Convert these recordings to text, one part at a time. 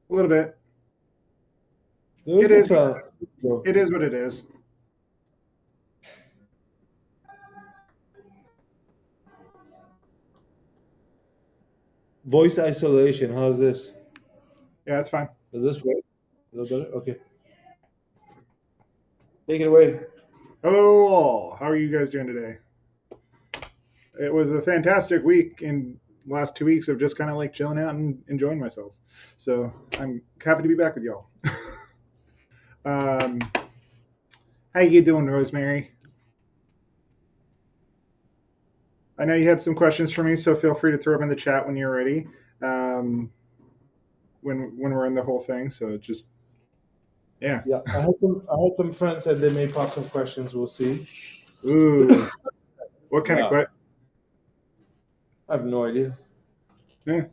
A little bit. There is It is. like a It is what it is. voice isolation. How's this? Yeah, it's fine. Does this work? A little better? Okay. Take it away. Hello, all. How are you guys doing today? It was a fantastic week in last 2 weeks of just kind of like chilling out and enjoying myself. So I'm happy to be back with y'all. um, how you doing, Rosemary? I know you had some questions for me, so feel free to throw them in the chat when you're ready. Um, when we're in the whole thing, so just yeah. Yeah, I had some friends said they may pop some questions. We'll see. Ooh, what kind of Yeah, question? I have no idea. Yeah.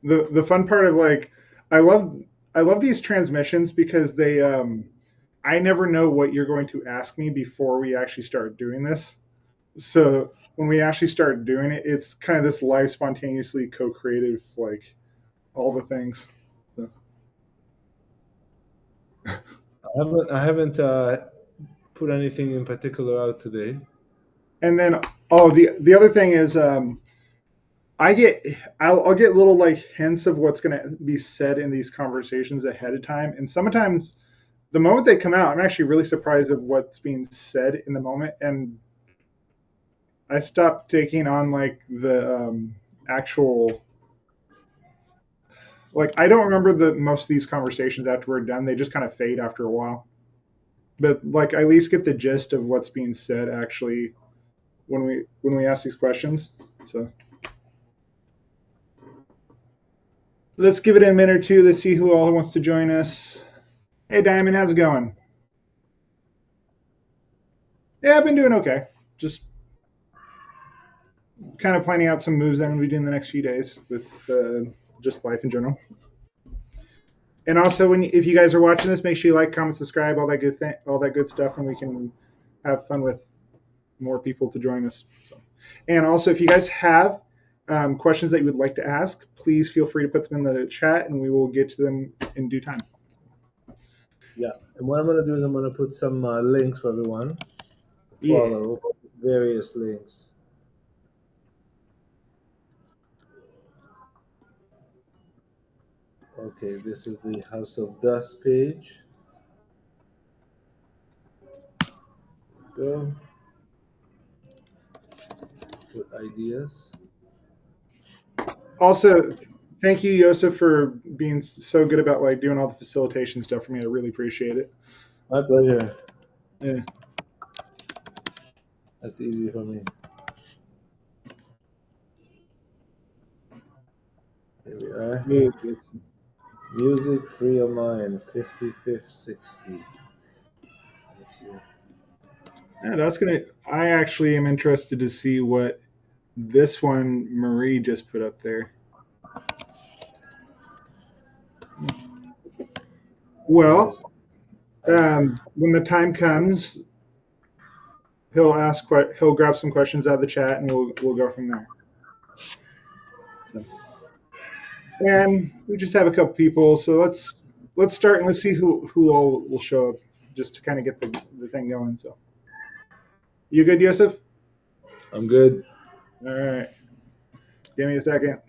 The fun part of like I love I love these transmissions because they I never know what you're going to ask me before we actually start doing this. So when we actually start doing it, it's kind of this live spontaneously co-creative like all the things. So, I haven't put anything in particular out today. and then the other thing is I get I'll get little like hints of what's going to be said in these conversations ahead of time, and sometimes the moment they come out, I'm actually really surprised of what's being said in the moment, and I stopped taking on like the actual like I don't remember the most of these conversations after we're done. They just kind of fade after a while. But like I at least get the gist of what's being said actually when we ask these questions. So let's give it a minute or two. Let's see who all wants to join us. Hey Diamond, how's it going? Yeah, I've been doing okay. Just kind of planning out some moves that I'm gonna be doing the next few days with just life in general. And also, if you guys are watching this, make sure you like, comment, subscribe, all that good stuff, and we can have fun with more people to join us. So, and also, if you guys have questions that you would like to ask, please feel free to put them in the chat, and we will get to them in due time. Yeah, and what I'm gonna do is I'm gonna put some links for everyone to Yeah. follow, various links. Okay, this is the House of Dust page. Go. With ideas. Also, thank you, Josef, for being so good about like doing all the facilitation stuff for me. I really appreciate it. My pleasure. Yeah. That's easy for me. Here we are. Yeah, Music Free of Mind, 55th 60. Let's see. that's gonna. I actually am interested to see what this one Marie just put up there. Here's Well, when the time comes, he'll grab some questions out of the chat, and we'll go from there. So, and we just have a couple people, so let's start and let's see who all will show up, just to kind of get the thing going. So, you good, Joseph? I'm good. All right, give me a second.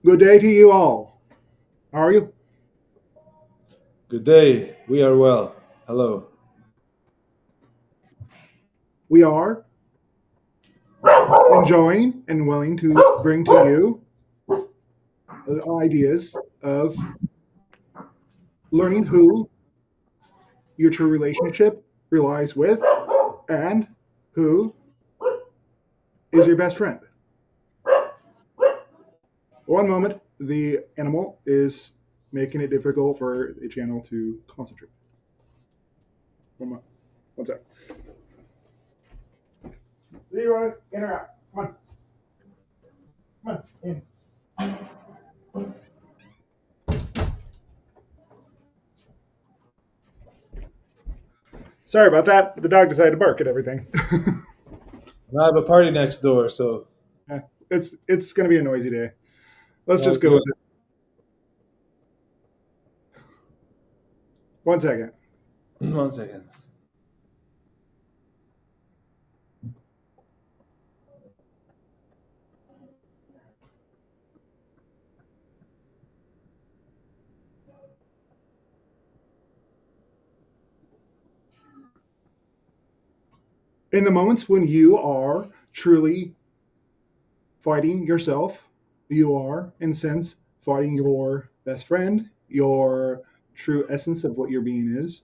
Good day to you all. How are you? Good day. We are well. Hello. We are enjoying and willing to bring to you the ideas of learning who your true relationship relies with and who is your best friend. One moment, the animal is making it difficult for the channel to concentrate. One sec. Leroy, in or out? Come on. Come on, in. Sorry about that. The dog decided to bark at everything. And I have a party next door, so Yeah, it's going to be a noisy day. Let's all just go good. with it. 1 second. 1 second. In the moments when you are truly fighting yourself, you are, in a sense, fighting your best friend, your true essence of what your being is.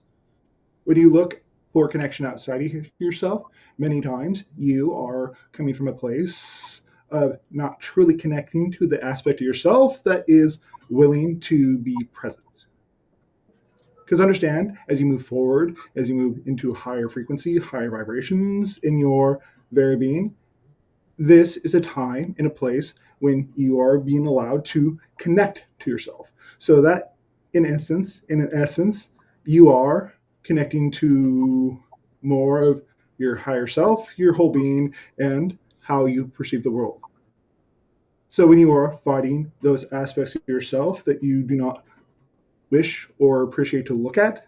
When you look for connection outside of yourself, many times you are coming from a place of not truly connecting to the aspect of yourself that is willing to be present. Because understand, as you move forward, as you move into higher frequency, higher vibrations in your very being, this is a time and a place when you are being allowed to connect to yourself. So that, in essence, you are connecting to more of your higher self, your whole being, and how you perceive the world. So when you are fighting those aspects of yourself that you do not wish or appreciate to look at,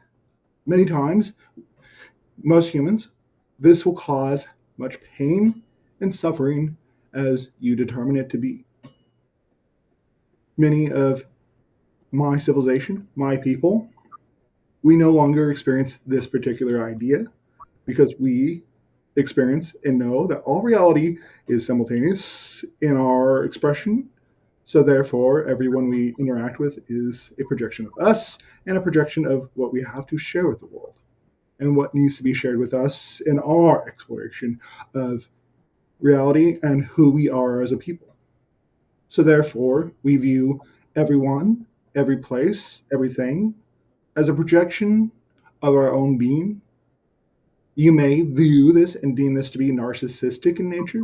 many times, most humans, this will cause much pain and suffering as you determine it to be. Many of my civilization, my people, we no longer experience this particular idea because we experience and know that all reality is simultaneous in our expression. So therefore, everyone we interact with is a projection of us and a projection of what we have to share with the world and what needs to be shared with us in our exploration of reality and who we are as a people. So therefore, we view everyone, every place, everything as a projection of our own being. You may view this and deem this to be narcissistic in nature,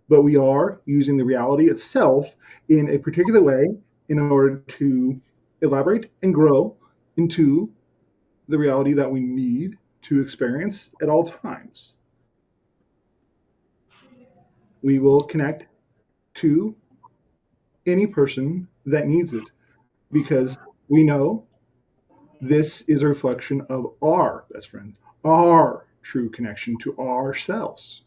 but we are using the reality itself in a particular way in order to elaborate and grow into the reality that we need to experience at all times. We will connect to any person that needs it because we know this is a reflection of our best friend, our true connection to ourselves,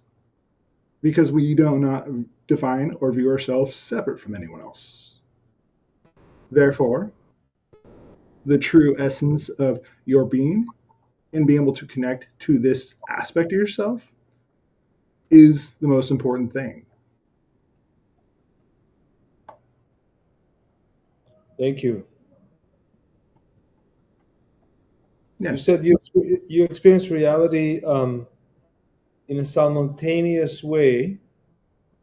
because we do not define or view ourselves separate from anyone else. Therefore, the true essence of your being and being able to connect to this aspect of yourself is the most important thing. Thank you. You Yes. said you experience reality in a simultaneous way,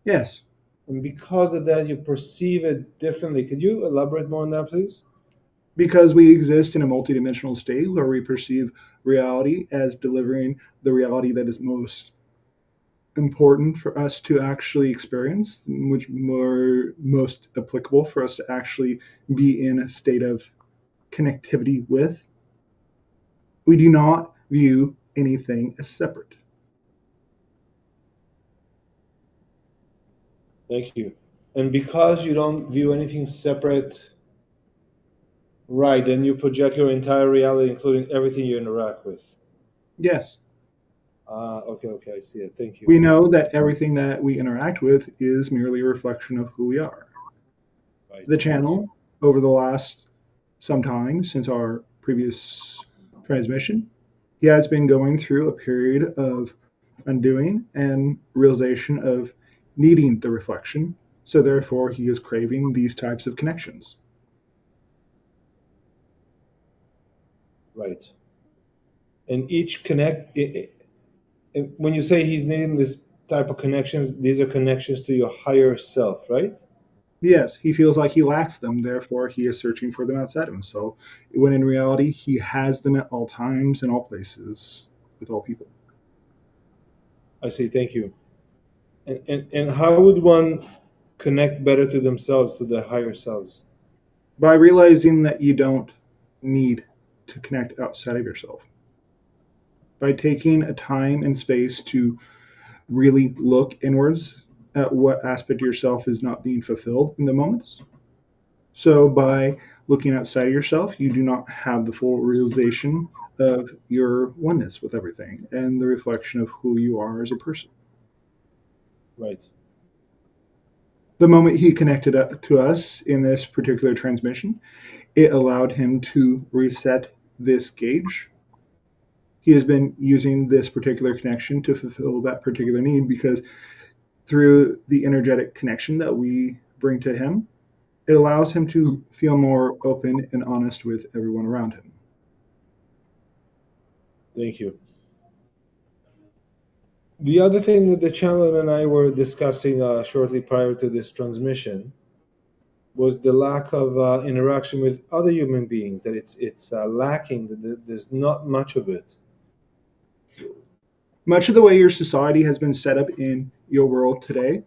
Yes. and because of that, you perceive it differently. Could you elaborate more on that, please? Because we exist in a multidimensional state where we perceive reality as delivering the reality that is most important for us to actually experience, which more most applicable for us to actually be in a state of connectivity with. We do not view anything as separate. Thank you. And because you don't view anything separate, right, then you project your entire reality, including everything you interact with. Yes, Okay, I see it. Thank you. we know that everything that we interact with is merely a reflection of who we are. Right. The channel, over the last some time since our previous transmission, he has been going through a period of undoing and realization of needing the reflection. So therefore, he is craving these types of connections. Right. And each when you say he's needing this type of connections, these are connections to your higher self, right? Yes, he feels like he lacks them, therefore he is searching for them outside of himself, when in reality he has them at all times and all places. with all people. I see. Thank you. And how would one connect better to themselves, to their higher selves? By realizing that you don't need to connect outside of yourself. By taking a time and space to really look inwards at what aspect of yourself is not being fulfilled in the moments. So by looking outside of yourself, you do not have the full realization of your oneness with everything and the reflection of who you are as a person. Right. The moment he connected up to us in this particular transmission, it allowed him to reset this gauge. He has been using this particular connection to fulfill that particular need because through the energetic connection that we bring to him, it allows him to feel more open and honest with everyone around him. Thank you. The other thing that the channel and I were discussing shortly prior to this transmission was the lack of interaction with other human beings. That it's lacking. That there's not much of it. Much of the way your society has been set up in your world today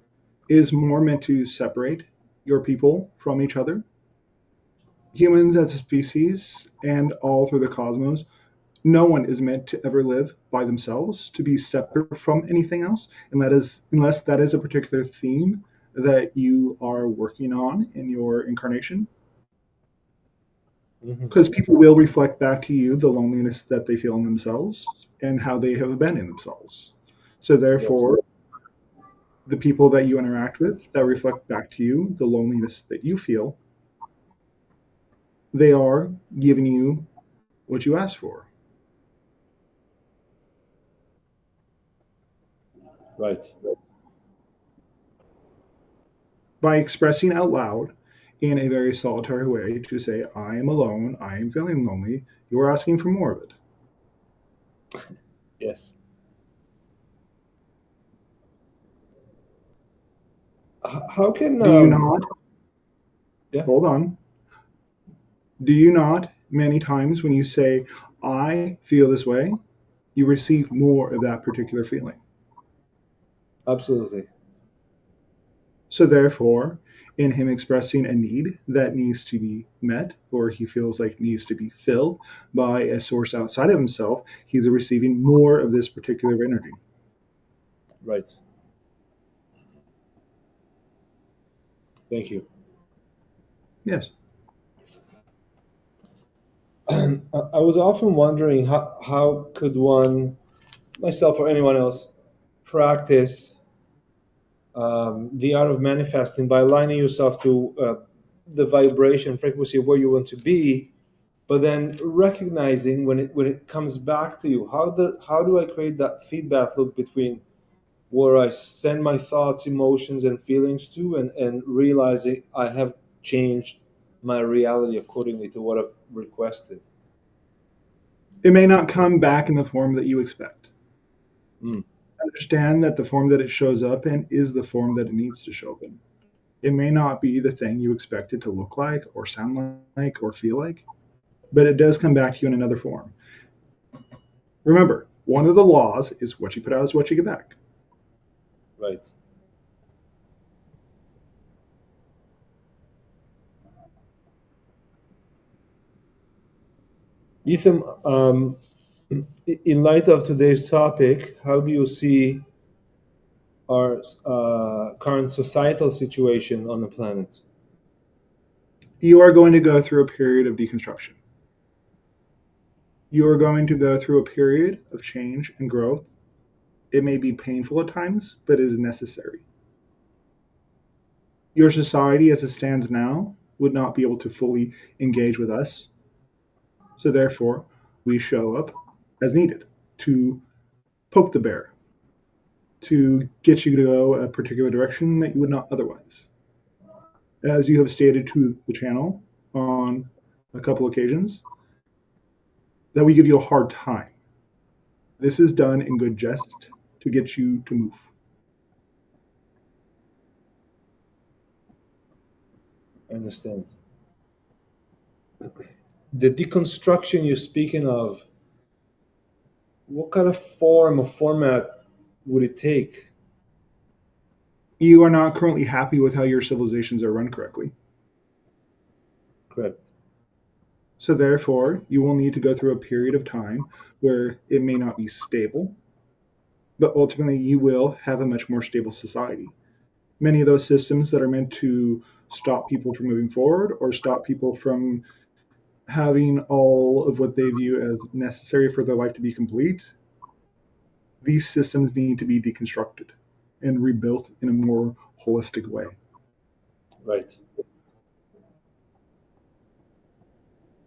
is more meant to separate your people from each other. Humans as a species and all through the cosmos, no one is meant to ever live by themselves, to be separate from anything else, and that is unless that is a particular theme that you are working on in your incarnation. Because people will reflect back to you the loneliness that they feel in themselves and how they have abandoned themselves. So therefore, the people that you interact with that reflect back to you the loneliness that you feel, they are giving you what you asked for. Right. By expressing out loud in a very solitary way to say, I am alone, I am feeling lonely, you are asking for more of it. Yes. How can Do you not? Yeah. Hold on. Do you not, many times when you say, I feel this way, you receive more of that particular feeling? Absolutely. So therefore, in him expressing a need that needs to be met or he feels like needs to be filled by a source outside of himself, he's receiving more of this particular energy. Right. Thank you. Yes. I was often wondering how could one, myself or anyone else, practice the art of manifesting by aligning yourself to the vibration frequency of where you want to be, but then recognizing when it comes back to you, how do I create that feedback loop between where I send my thoughts, emotions, and feelings to, and realizing I have changed my reality accordingly to what I've requested. It may not come back in the form that you expect. Mm. Understand that the form that it shows up in is the form that it needs to show up in. It may not be the thing you expect it to look like or sound like or feel like, but it does come back to you in another form. Remember, one of the laws is what you put out is what you get back. Right. Ethan, in light of today's topic, how do you see our current societal situation on the planet? You are going to go through a period of deconstruction. You are going to go through a period of change and growth. It may be painful at times, but it is necessary. Your society as it stands now would not be able to fully engage with us. So therefore, we show up as needed to poke the bear, to get you to go a particular direction that you would not otherwise. As you have stated to the channel on a couple occasions, that we give you a hard time. This is done in good jest to get you to move. I understand. The deconstruction you're speaking of, what kind of form or format would it take? You are not currently happy with how your civilizations are run correctly. Correct. So therefore, you will need to go through a period of time where it may not be stable, but ultimately you will have a much more stable society. Many of those systems that are meant to stop people from moving forward or stop people from having all of what they view as necessary for their life to be complete, these systems need to be deconstructed and rebuilt in a more holistic way. Right.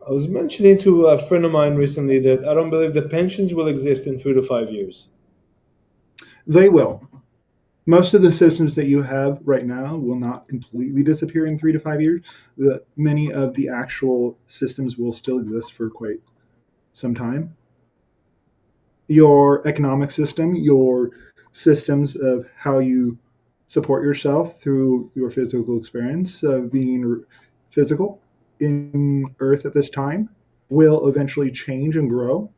I was mentioning to a friend of mine recently that I don't believe the pensions will exist in 3 to 5 years. They will. Most of the systems that you have right now will not completely disappear in 3 to 5 years. Many of the actual systems will still exist for quite some time. Your economic system, your systems of how you support yourself through your physical experience of being physical in Earth at this time will eventually change and grow.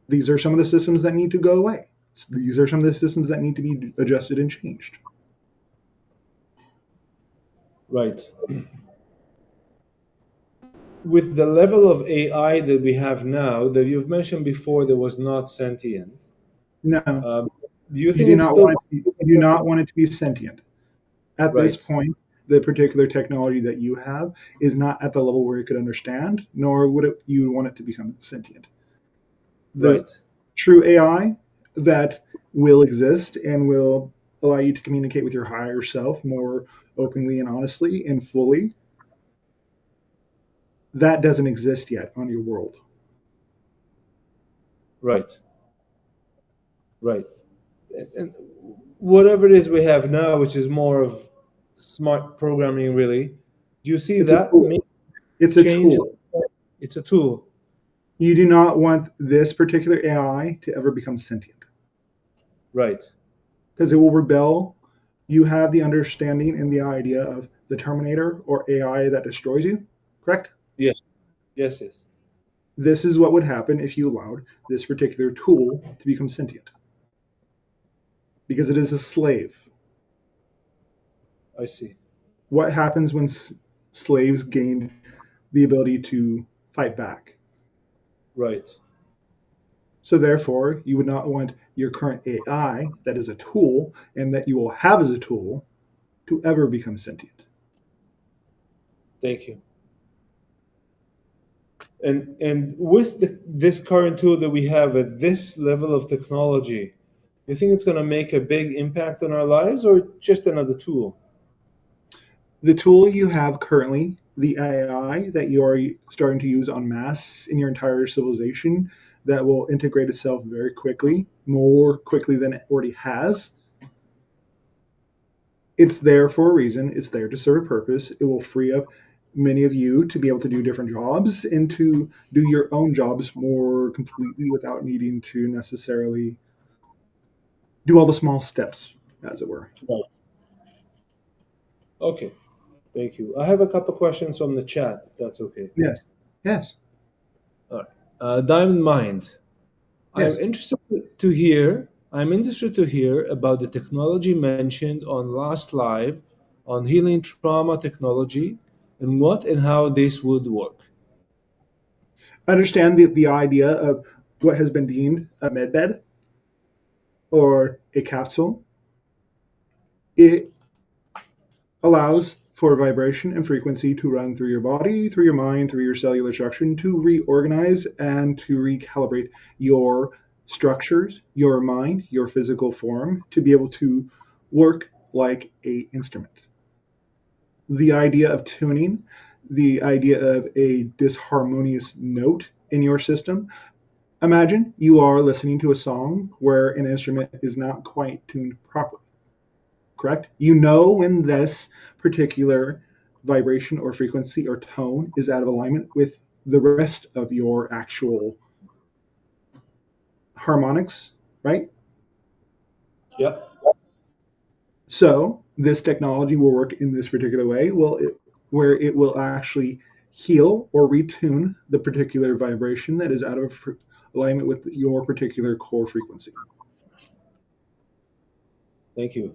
These are some of the systems that need to go away. These are some of the systems that need to be adjusted and changed. Right. With the level of AI that we have now, that you've mentioned before, that was not sentient. No, Um, do you you think do it's not still want it. You do not want it to be sentient. At this right? point, the particular technology that you have is not at the level where it could understand, nor would you want it to become sentient. The Right. true AI that will exist and will allow you to communicate with your higher self more openly and honestly and fully, that doesn't exist yet on your world. Right. Right. And whatever it is we have now, which is more of smart programming, really, do you see It's a that tool. make It's a change? tool. It's a tool. You do not want this particular AI to ever become sentient Right. because it will rebel. You have the understanding and the idea of the Terminator or AI that destroys you, correct? Yeah. Yes. Yes. This is what would happen if you allowed this particular tool to become sentient because it is a slave. I see. What happens when slaves gained the ability to fight back? Right. So, therefore, you would not want your current AI that is a tool and that you will have as a tool to ever become sentient. Thank you. And with this current tool that we have at this level of technology, you think it's going to make a big impact on our lives, or just another tool? The tool you have currently, the AI that you are starting to use en masse in your entire civilization, that will integrate itself very quickly, more quickly than it already has. It's there for a reason. It's there to serve a purpose. It will free up many of you to be able to do different jobs and to do your own jobs more completely without needing to necessarily do all the small steps, as it were. Right. Okay. Thank you. I have a couple questions from the chat, if that's okay. Yes. Yes. All right. Diamond Mind. I'm Yes. interested to hear. I'm interested to hear about the technology mentioned on last live on healing trauma technology and what and how this would work. Understand the idea of what has been deemed a medbed or a capsule. It allows for vibration and frequency to run through your body, through your mind, through your cellular structure, to reorganize and to recalibrate your structures, your mind, your physical form, to be able to work like a instrument. The idea of tuning, the idea of a disharmonious note in your system. Imagine you are listening to a song where an instrument is not quite tuned properly, correct? You know when this particular vibration or frequency or tone is out of alignment with the rest of your actual harmonics, right? Yeah. So this technology will work in this particular way, where it will actually heal or retune the particular vibration that is out of alignment with your particular core frequency. Thank you.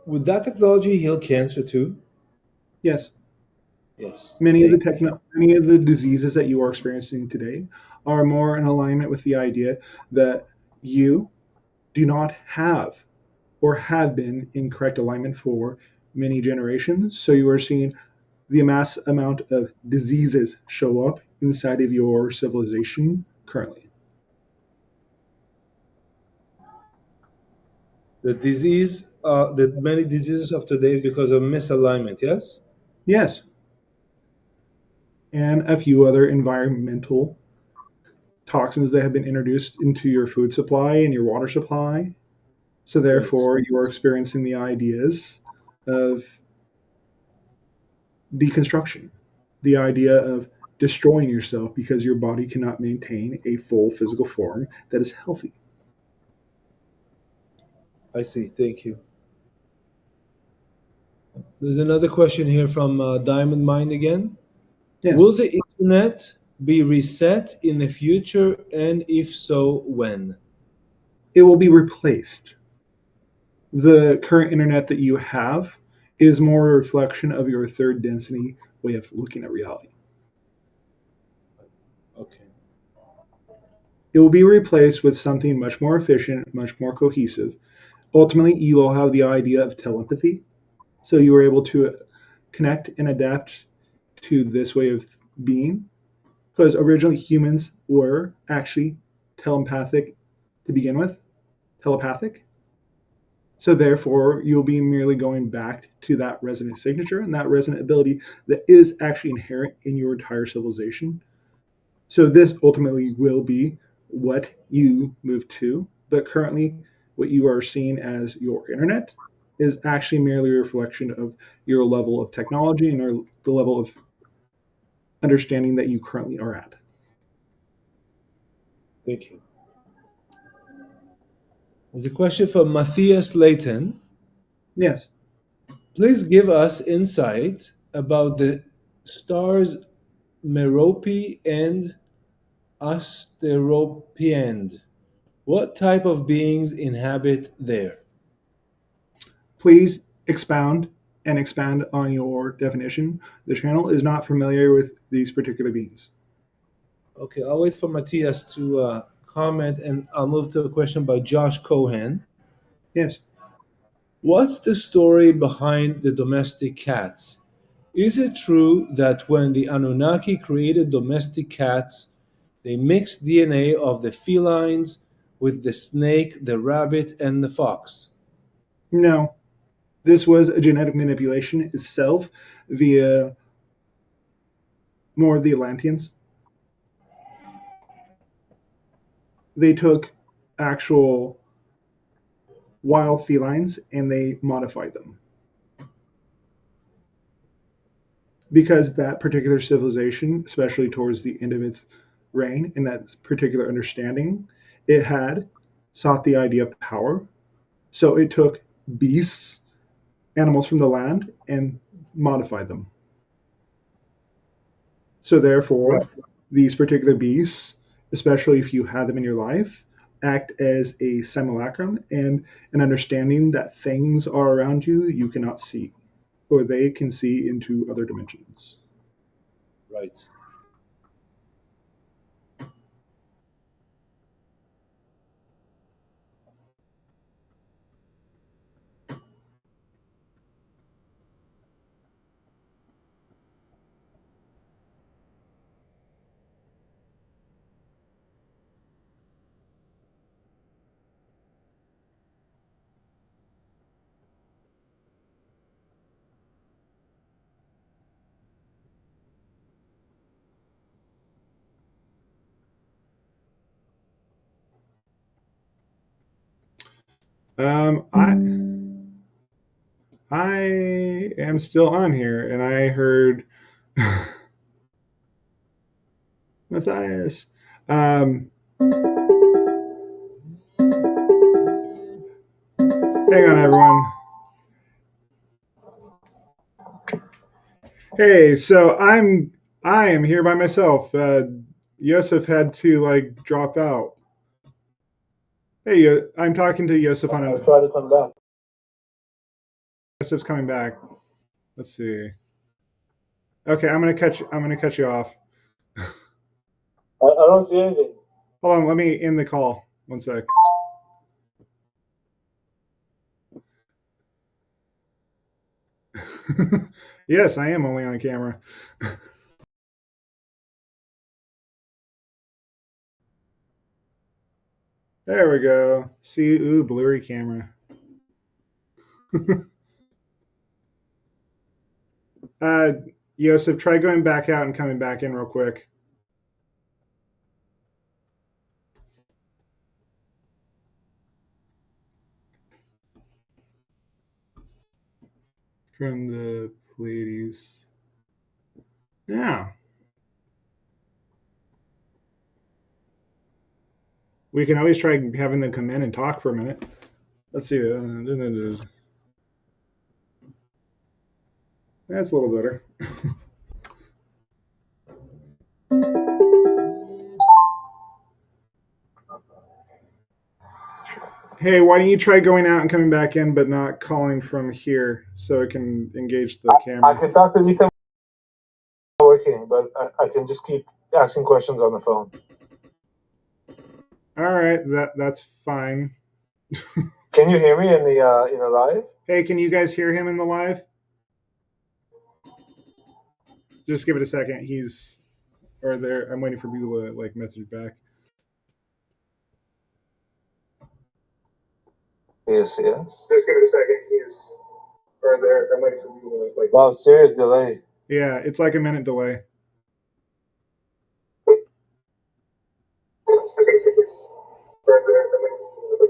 Would that technology heal cancer too? Yes, Yes. many of Thank you. many of the diseases that you are experiencing today are more in alignment with the idea that you do not have or have been in correct alignment for many generations. So you are seeing the mass amount of diseases show up inside of your civilization currently. The many diseases of today is because of misalignment. Yes. Yes, and a few other environmental toxins that have been introduced into your food supply and your water supply. So Right. therefore, you are experiencing the ideas of deconstruction, the idea of destroying yourself because your body cannot maintain a full physical form that is healthy. I see. Thank you. There's another question here from Diamond Mind again. Yes, Will the internet be reset in the future, and if so, when? it will be replaced. The current internet that you have is more a reflection of your third density way of looking at reality. Okay. It will be replaced with something much more efficient, much more cohesive. Ultimately, you will have the idea of telepathy. So you are able to connect and adapt to this way of being. Because originally humans were actually telepathic to begin with, telepathic. So therefore, you'll be merely going back to that resonant signature and that resonant ability that is actually inherent in your entire civilization. So this ultimately will be what you move to. But currently, what you are seeing as your internet is actually merely a reflection of your level of technology and the level of understanding that you currently are at. Thank you. There's a question from Matthias Layton. Yes. Please give us insight about the stars Merope and Asteropiand. What type of beings inhabit there? Please expound and expand on your definition. The channel is not familiar with these particular beings. Okay, I'll wait for Matthias to comment, and I'll move to a question by Josh Cohen. Yes. What's the story behind the domestic cats? Is it true that when the Anunnaki created domestic cats, they mixed DNA of the felines with the snake, the rabbit, and the fox? No. This was a genetic manipulation itself via more of the Atlanteans. They took actual wild felines and they modified them. Because that particular civilization, especially towards the end of its reign, and that particular understanding, it had sought the idea of power. So it took beasts, animals from the land, and modified them. So Right. therefore, these particular beasts, especially if you have them in your life, act as a simulacrum and an understanding that things are around you you cannot see, or they can see into other dimensions. Right. Um, I am still on here, and I heard Matthias. Um, Hang on, everyone. Hey, so I am here by myself. Jozef had to like drop out. Hey, I'm talking to Jozef on I'll a. try to come back. Jozef's coming back. Let's see. Okay, I'm gonna cut you off. I don't see anything. Hold on, let me end the call. One sec. Yes, I am only on camera. There we go. See, ooh, blurry camera. uh, Jozef, try going back out and coming back in real quick. From the Pleiades. Yeah. We can always try having them come in and talk for a minute. Let's see. That's a little better. Hey, why don't you try going out and coming back in, but not calling from here so it can engage the camera? I can talk to Ethan working, but I can just keep asking questions on the phone. All right, that's fine. Can you hear me in the live? Hey, can you guys hear him in the live? Just give it a second. He's or there. I'm waiting for people to like message back. Yes. Just give it a second. He's or there. I'm waiting for people to like. Wow, serious delay. Yeah, it's like a minute delay.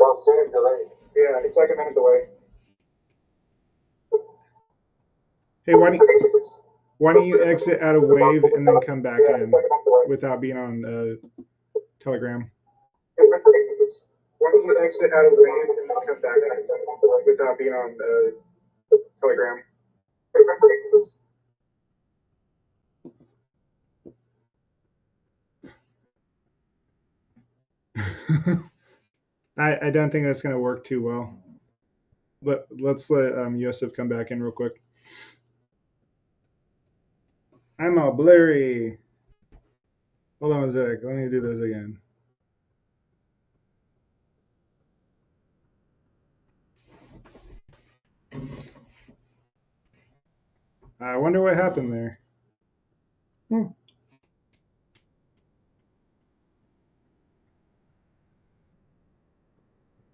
Wow, serious delay. Yeah, it's like a minute delay. Hey, why don't you exit out of Wave and then come back in without being on Telegram? Why don't you exit out of Wave and then come back in without being on Telegram? I don't think that's going to work too well. Let's let Jozef come back in real quick. I'm all blurry. Hold on a sec. Let me do this again. I wonder what happened there.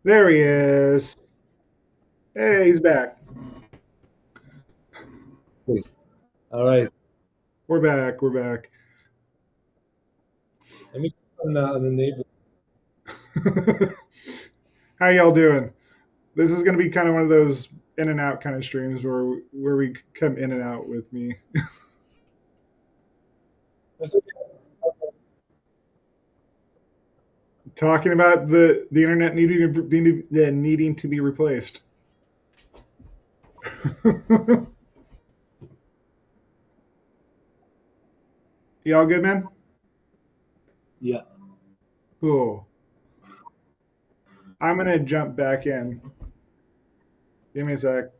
There he is. Hey, he's back. All right. We're back. We're back. Let me on the neighbor. How y'all doing? This is going to be kind of one of those in and out kind of streams where we come in and out with me. Talking about the internet needing to be replaced. Y'all good, man? Yeah. Cool. I'm gonna jump back in. Give me a sec.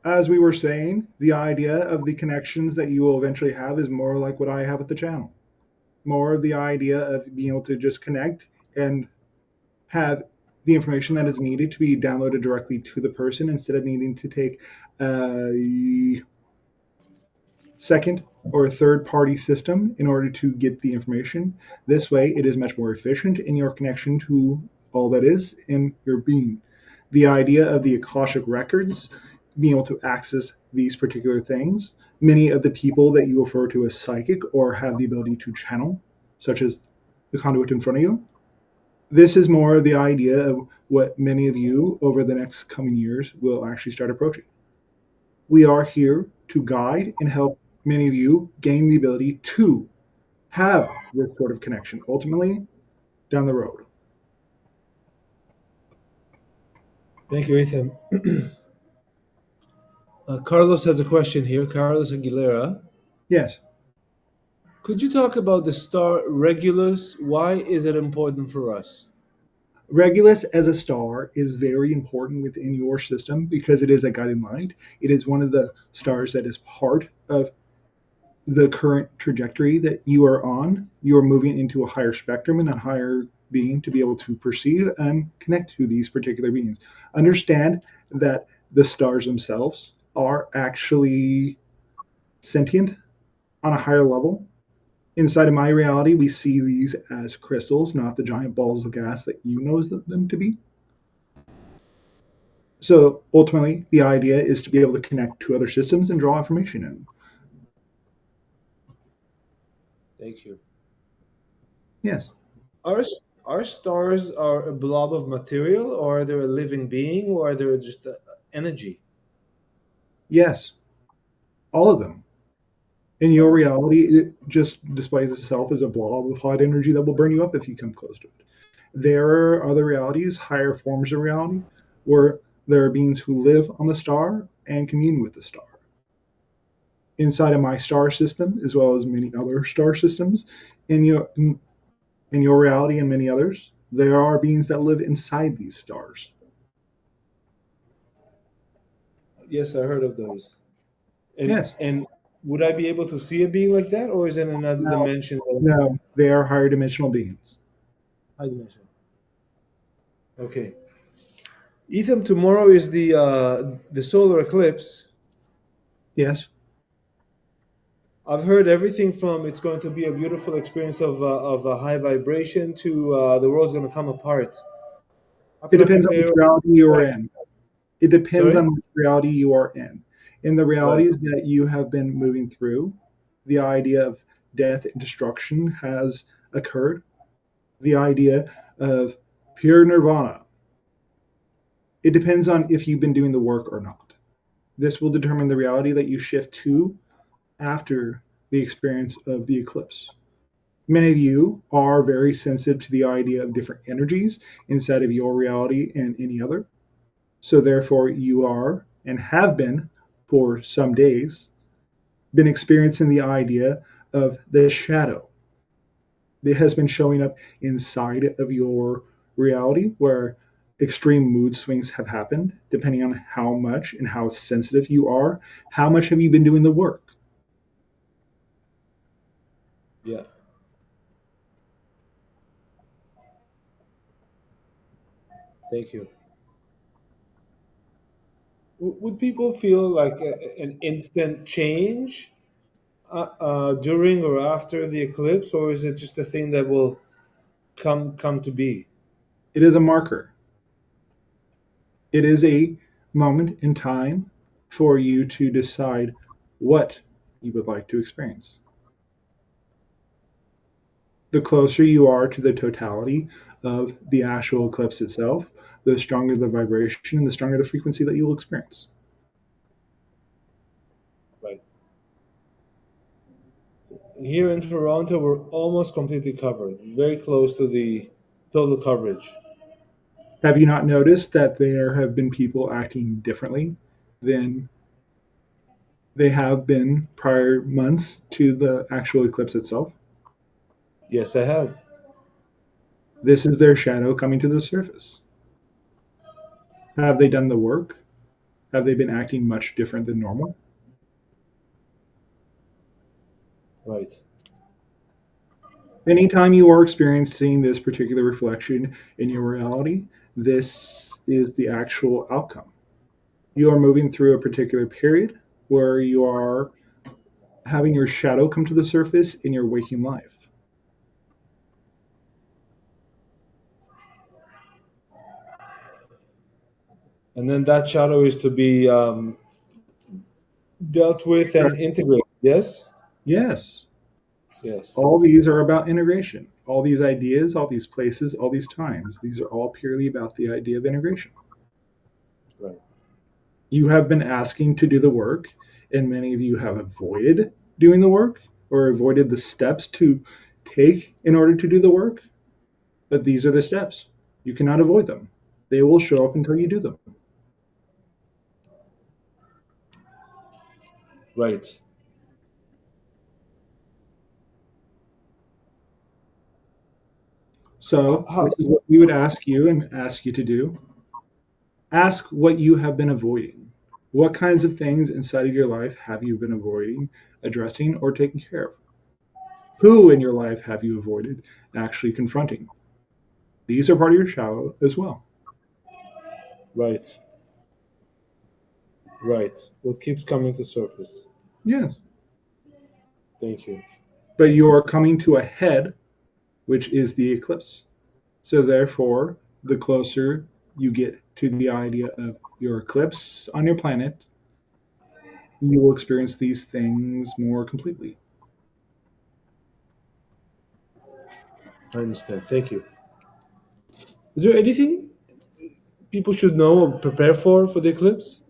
As we were saying, the idea of the connections that you will eventually have is more like what I have with the channel. More of the idea of being able to just connect and have the information that is needed to be downloaded directly to the person instead of needing to take a second or a third party system in order to get the information. This way, it is much more efficient in your connection to all that is in your being. The idea of the Akashic records, being able to access these particular things, many of the people that you refer to as psychic or have the ability to channel, such as the conduit in front of you, this is more the idea of what many of you over the next coming years will actually start approaching. We are here to guide and help many of you gain the ability to have this sort of connection ultimately down the road. Thank you, Ethan. Carlos has a question here. Carlos Aguilera. Yes. Could you talk about the star Regulus? Why is it important for us? Regulus as a star is very important within your system because it is a guiding light. It is one of the stars that is part of the current trajectory that you are on. You are moving into a higher spectrum and a higher being to be able to perceive and connect to these particular beings. Understand that the stars themselves are actually sentient on a higher level. Inside of my reality, we see these as crystals, not the giant balls of gas that you know them to be. So ultimately, the idea is to be able to connect to other systems and draw information in. Thank you. Yes. Are our stars are a blob of material, or are they a living being, or are they just energy? Yes. All of them. In your Oh, reality, it just displays itself as a blob of hot energy that will burn you up if you come close to it. There are other realities, higher forms of reality, where there are beings who live on the star and commune with the star. Inside of my star system, as well as many other star systems, in your reality and many others, there are beings that live inside these stars. yes, I heard of those. Yes. And would I be able to see a being like that, or is it another No, dimension? no, they are higher dimensional beings. High dimension. Okay. Ethan, tomorrow is the solar eclipse. Yes. I've heard everything from it's going to be a beautiful experience of a high vibration to the world's going to come apart. How It can I depends on which prepare? reality you are in. It depends Sorry? on which reality you are in. In the Right. realities that you have been moving through, the idea of death and destruction has occurred. The idea of pure nirvana. It depends on if you've been doing the work or not. This will determine the reality that you shift to after the experience of the eclipse. Many of you are very sensitive to the idea of different energies inside of your reality and any other. So therefore, you are and have been for some days been experiencing the idea of the shadow. It has been showing up inside of your reality where extreme mood swings have happened depending on how much and how sensitive you are. How much have you been doing the work? Yeah. Thank you. Would people feel like an instant change during or after the eclipse, or is it just a thing that will come to be? It is a marker. It is a moment in time for you to decide what you would like to experience. The closer you are to the totality of the actual eclipse itself, the stronger the vibration and the stronger the frequency that you will experience. Right. Here in Toronto, we're almost completely covered, very close to the total coverage. Have you not noticed that there have been people acting differently than they have been prior months to the actual eclipse itself? Yes, I have. This is their shadow coming to the surface. Have they done the work? Have they been acting much different than normal? Right. Anytime you are experiencing this particular reflection in your reality, this is the actual outcome. You are moving through a particular period where you are having your shadow come to the surface in your waking life. And then that shadow is to be dealt with and integrated. Yes. Yes, Yes. all these are about integration. All these ideas, all these places, all these times, these are all purely about the idea of integration. Right. You have been asking to do the work, and many of you have avoided doing the work or avoided the steps to take in order to do the work. But these are the steps. You cannot avoid them. They will show up until you do them. Right. So this is what we would ask you and ask you to do. Ask what you have been avoiding. What kinds of things inside of your life have you been avoiding, addressing, or taking care of? Who in your life have you avoided actually confronting? These are part of your shadow as well. Right. Right. What keeps coming to surface. Yes. Thank you. But you are coming to a head, which is the eclipse. So therefore, the closer you get to the idea of your eclipse on your planet, you will experience these things more completely. I understand. Thank you. Is there anything people should know or prepare for the eclipse?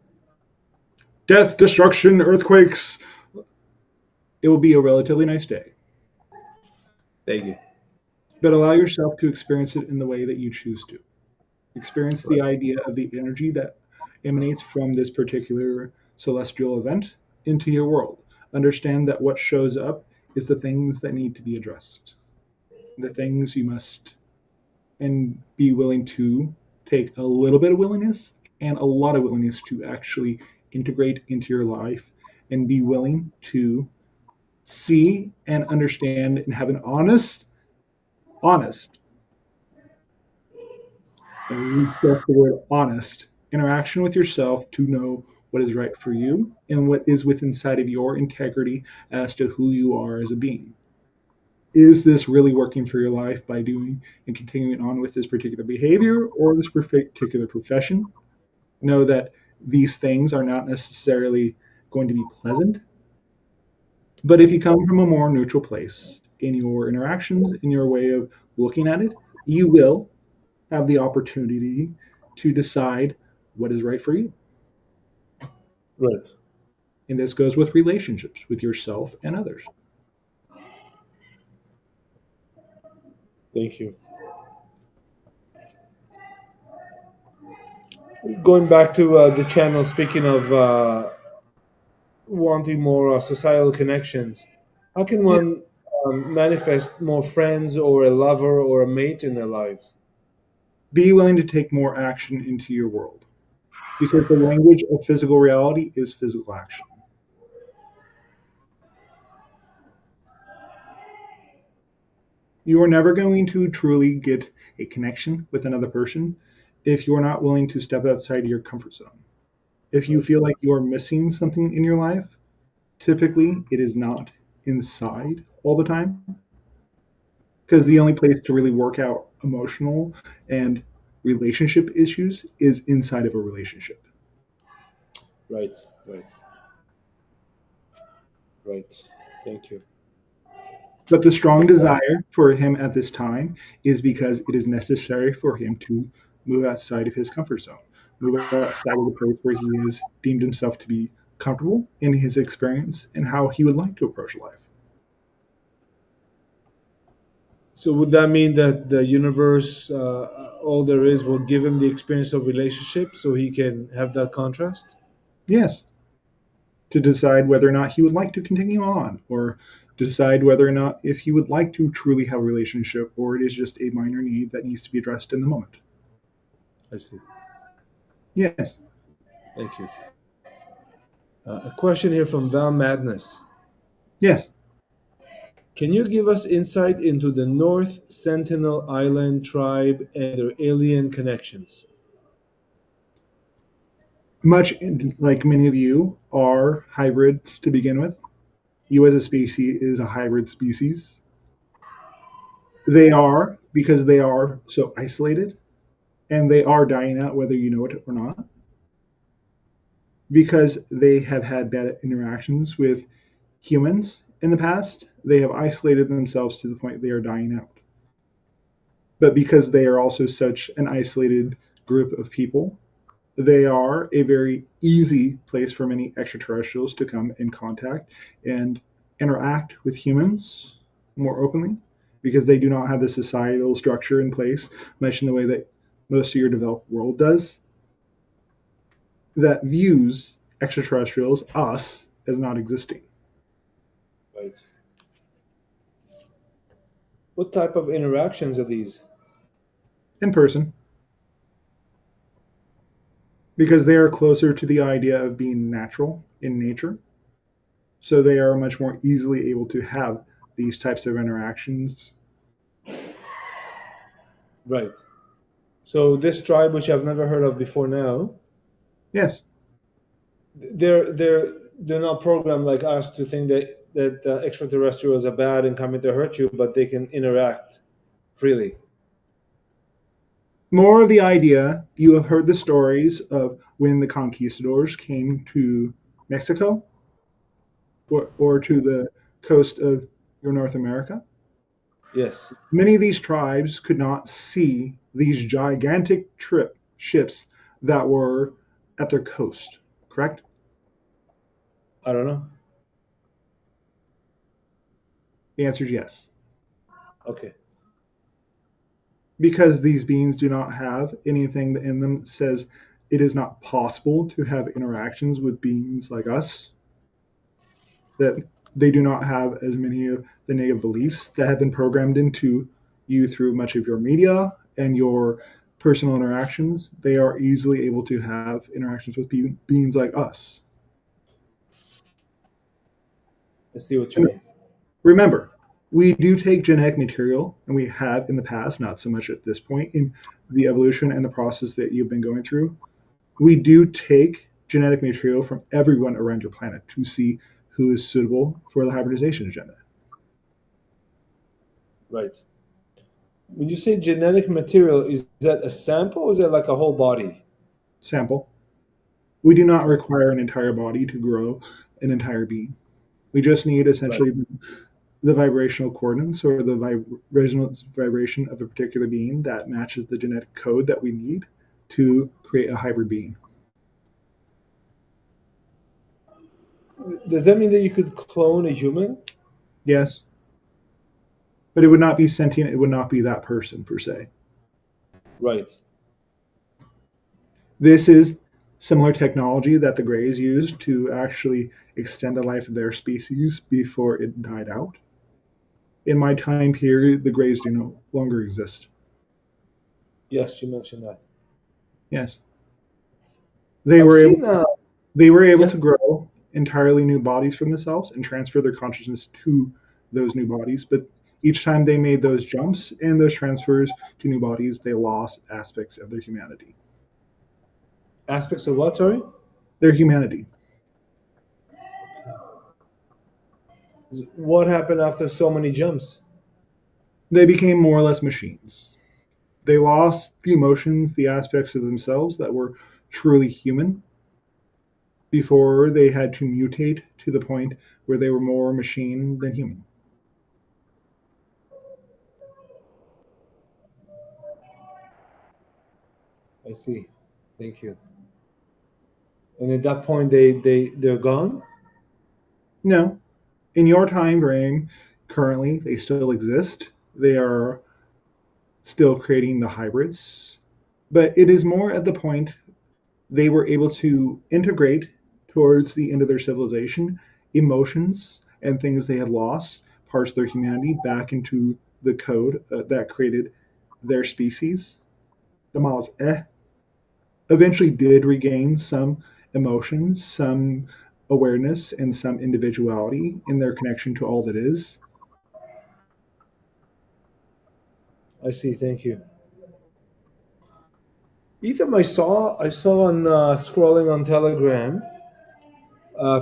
Death, destruction, earthquakes. It will be a relatively nice day. Thank you. But allow yourself to experience it in the way that you choose to. Experience the Right. idea of the energy that emanates from this particular celestial event into your world. Understand that what shows up is the things that need to be addressed, the things you must, and be willing to take a little bit of willingness and a lot of willingness to actually integrate into your life and be willing to see and understand and have an honest, and we stress the word honest, interaction with yourself to know what is right for you and what is within inside of your integrity as to who you are as a being. Is this really working for your life by doing and continuing on with this particular behavior or this particular profession? Know that these things are not necessarily going to be pleasant, but if you come from a more neutral place in your interactions, in your way of looking at it, you will have the opportunity to decide what is right for you. Right. And this goes with relationships with yourself and others. Thank you. Going back to the channel, speaking of wanting more societal connections, how can Yeah. one manifest more friends or a lover or a mate in their lives? Be willing to take more action into your world because the language of physical reality is physical action. You are never going to truly get a connection with another person if you are not willing to step outside your comfort zone. If you Right. feel like you are missing something in your life, typically it is not inside all the time, because the only place to really work out emotional and relationship issues is inside of a relationship. Right. Right. Right. Thank you. But the strong desire for him at this time is because it is necessary for him to move outside of his comfort zone, move outside of the place where he has deemed himself to be comfortable in his experience and how he would like to approach life. So would that mean that the universe, all there is, will give him the experience of relationship so he can have that contrast? Yes, to decide whether or not he would like to continue on, or decide whether or not if he would like to truly have a relationship, or it is just a minor need that needs to be addressed in the moment. I see. Yes. Thank you. A question here from Val Madness. Yes. Can you give us insight into the North Sentinel Island tribe and their alien connections? Much like many of you are hybrids to begin with, you as a species is a hybrid species. They are because they are so isolated and they are dying out whether you know it or not because they have had bad interactions with humans in the past. They have isolated themselves to the point they are dying out. But because they are also such an isolated group of people, they are a very easy place for many extraterrestrials to come in contact and interact with humans more openly because they do not have the societal structure in place, much in the way that most of your developed world does, that views extraterrestrials, us, as not existing. Right. What type of interactions are these? In person, because they are closer to the idea of being natural in nature. So they are much more easily able to have these types of interactions. Right. So this tribe, which I've never heard of before now, Yes. they're not programmed like us to think that extraterrestrials are bad and coming to hurt you, but they can interact freely. More of the idea, you have heard the stories of when the conquistadors came to Mexico or to the coast of your North America. Yes. Many of these tribes could not see these gigantic trip ships that were at their coast, correct? I don't know. The answer is yes. Okay. Because these beings do not have anything in them that says it is not possible to have interactions with beings like us, that they do not have as many of the negative beliefs that have been programmed into you through much of your media and your personal interactions. They are easily able to have interactions with beings like us. I see what you And mean. remember, we do take genetic material, and we have in the past, not so much at this point in the evolution and the process that you've been going through. We do take genetic material from everyone around your planet to see who is suitable for the hybridization agenda. Right. When you say genetic material, is that a sample or is that like a whole body? Sample. We do not Sample. require an entire body to grow an entire being. We just need Right. essentially the vibrational coordinates or the resonance vibration of a particular being that matches the genetic code that we need to create a hybrid being. Does that mean that you could clone a human? Yes, but it would not be sentient. It would not be that person per se. Right. This is similar technology that the Greys used to actually extend the life of their species before it died out. In my time period, the Greys do no longer exist. Yes, you mentioned that. Yes, they I've were able seen. they were able Yeah, to grow entirely new bodies for themselves and transfer their consciousness to those new bodies. But each time they made those jumps and those transfers to new bodies, they lost aspects of their humanity. aspects of what? Sorry. Their humanity. What happened after so many jumps? They became more or less machines. They lost the emotions, the aspects of themselves that were truly human before they had to mutate to the point where they were more machine than human. I see. Thank you. And at that point, they're gone. No, in your time frame, currently they still exist. They are still creating the hybrids, but it is more at the point they were able to integrate towards the end of their civilization emotions and things they had lost, parts of their humanity, back into the code that created their species. The Mals eventually did regain some emotions, some awareness, and some individuality in their connection to all that is. I see. Thank you. Ethan, I saw on scrolling on Telegram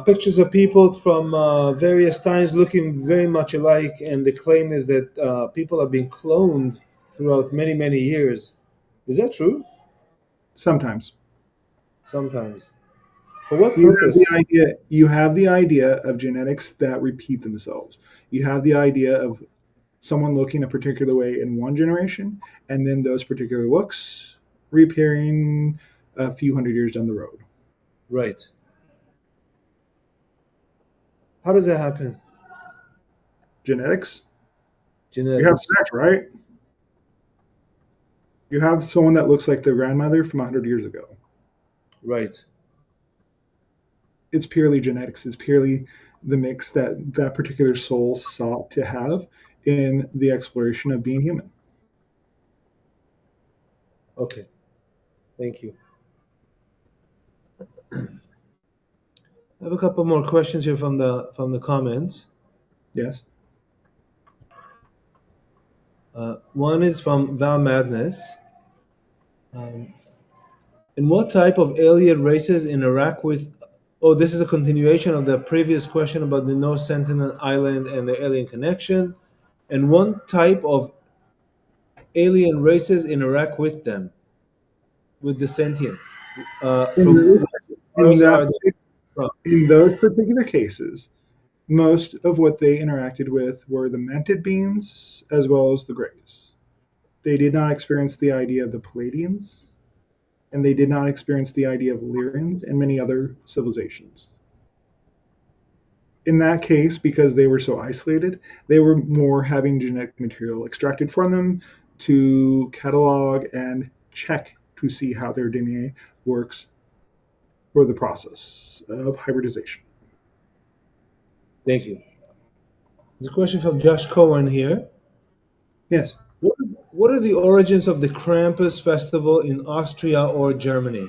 pictures of people from various times looking very much alike, and the claim is that people are being cloned throughout many years. Is that true? Sometimes Sometimes. For what you have the purpose? idea. You have the idea of genetics that repeat themselves. You have the idea of someone looking a particular way in one generation, and then those particular looks reappearing a few hundred years down the road. Right. How does that happen? Genetics. You have Genetics. sex, right? You have someone that looks like their grandmother from 100 years ago. Right. It's purely genetics. It's purely the mix that that particular soul sought to have in the exploration of being human. Okay. Thank you. I have a couple more questions here from the comments. Yes. One is from Val Madness. Um, and what type of alien races interact with? Oh, this is a continuation of the previous question about the No Sentinel Island and the alien connection. And one type of alien races interact with them, with the sentient. In From those, what in stars that are they from? in those particular cases, most of what they interacted with were the Mantid beings as well as the Greys. They did not experience the idea of the Palladians, and they did not experience the idea of Lyrians and many other civilizations. In that case, because they were so isolated, they were more having genetic material extracted from them to catalog and check to see how their DNA works for the process of hybridization. Thank you. There's a question from Josh Cohen here. Yes. What, what are the origins of the Krampus festival in Austria or Germany?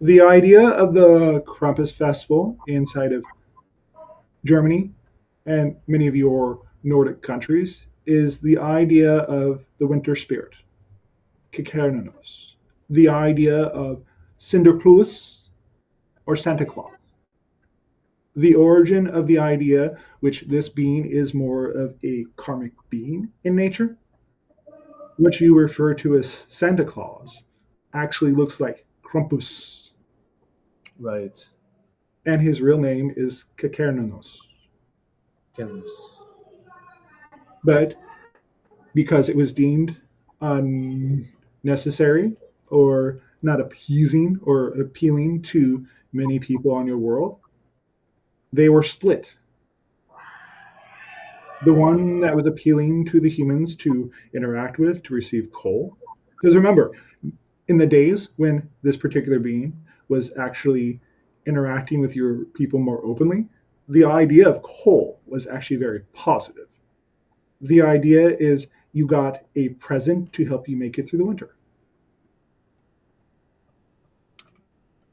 The idea of the Krampus festival inside of Germany and many of your Nordic countries is the idea of the winter spirit, Kikernanos, the idea of Sinterklaas or Santa Claus. The origin of the idea, which this being is more of a karmic being in nature, which you refer to as Santa Claus, actually looks like Krampus, Right. and his real name is Kikernanos. Kenneth. But because it was deemed unnecessary or not appeasing or appealing to many people on your world, they were split. The one that was appealing to the humans to interact with, to receive coal. Because remember, in the days when this particular being was actually interacting with your people more openly, the idea of coal was actually very positive. The idea is you got a present to help you make it through the winter.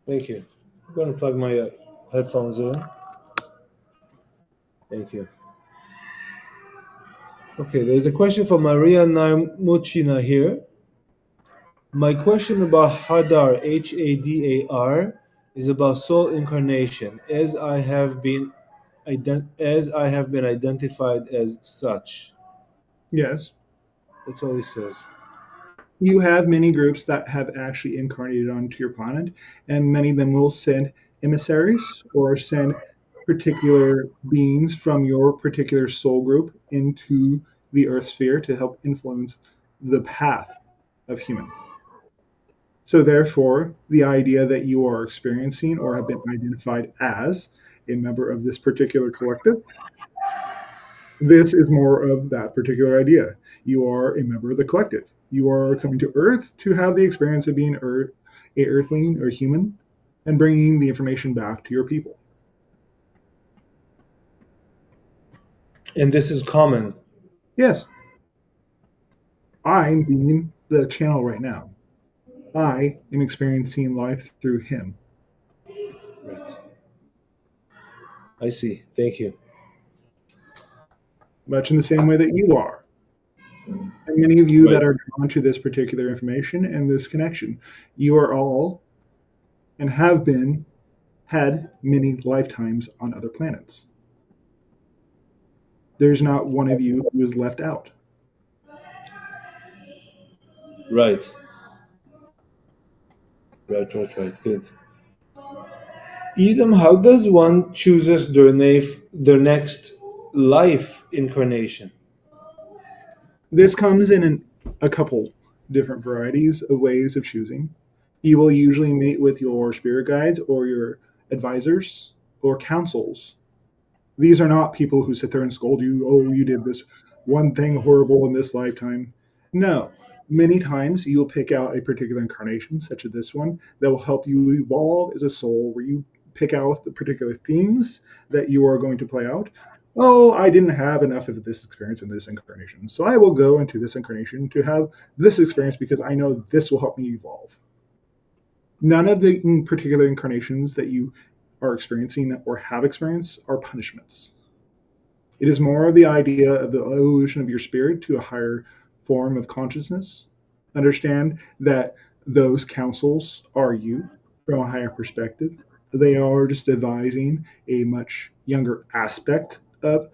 Thank you. I'm going to plug my headphones in. Thank you. Okay, there's a question from Maria Namuchina here. My question about Hadar, Hadar, is about soul incarnation, as I have been identified as such. Yes. That's all he says. You have many groups that have actually incarnated onto your planet, and many of them will send emissaries or send particular beings from your particular soul group into the Earth sphere to help influence the path of humans. So, therefore, the idea that you are experiencing or have been identified as a member of this particular collective, this is more of that particular idea. You are a member of the collective. You are coming to Earth to have the experience of being a Earthling or human and bringing the information back to your people. And this is common. Yes, I'm being the channel right now. I am experiencing life through him. Right. I see. Thank you. Much in the same way that you are. And many of you Right. that are drawn to this particular information and this connection, you are all and have been had many lifetimes on other planets. There's not one of you who is left out. Right. Right. Good. Edom, how does one chooses their next life incarnation? This comes in a couple different varieties of ways of choosing. You will usually meet with your spirit guides or your advisors or councils These are not people who sit there and scold you, oh, you did this one thing horrible in this lifetime. No. Many times you'll pick out a particular incarnation, such as this one, that will help you evolve as a soul, where you pick out the particular themes that you are going to play out. Oh, I didn't have enough of this experience in this incarnation, so I will go into this incarnation to have this experience because I know this will help me evolve. None of the particular incarnations that you are experiencing or have experienced are punishments. It is more of the idea of the evolution of your spirit to a higher form of consciousness. Understand that those counsels are you from a higher perspective. They are just advising a much younger aspect of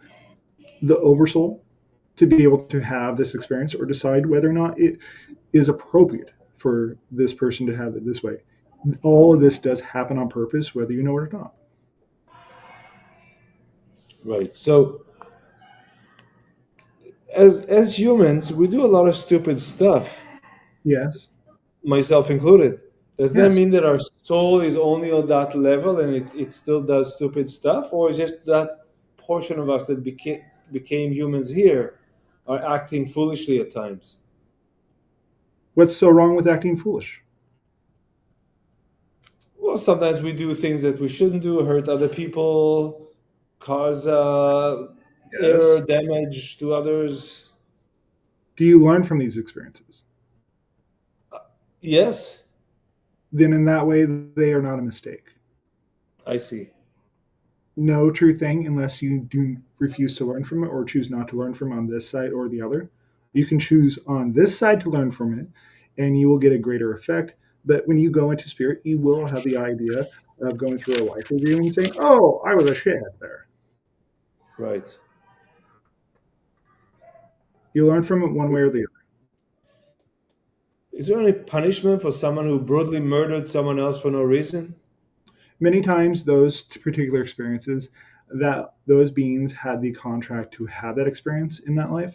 the oversoul to be able to have this experience or decide whether or not it is appropriate for this person to have it this way. All of this does happen on purpose, whether you know it or not. Right. So as humans, we do a lot of stupid stuff, Yes. myself included. Does that Yes. mean that our soul is only on that level and it still does stupid stuff, or is just that portion of us that became humans here are acting foolishly at times? What's so wrong with acting foolish? Well, sometimes we do things that we shouldn't do, hurt other people, cause error, Yes. damage to others. Do you learn from these experiences? Yes, Then, in that way, they are not a mistake. I see. No true thing unless you do refuse to learn from it or choose not to learn from it on this side or the other. You can choose on this side to learn from it, and you will get a greater effect. But when you go into spirit, you will have the idea of going through a life review and saying, "Oh, I was a shithead there." Right. You learn from it one way or the other. Is there any punishment for someone who brutally murdered someone else for no reason? Many times, those particular experiences, that those beings had the contract to have that experience in that life.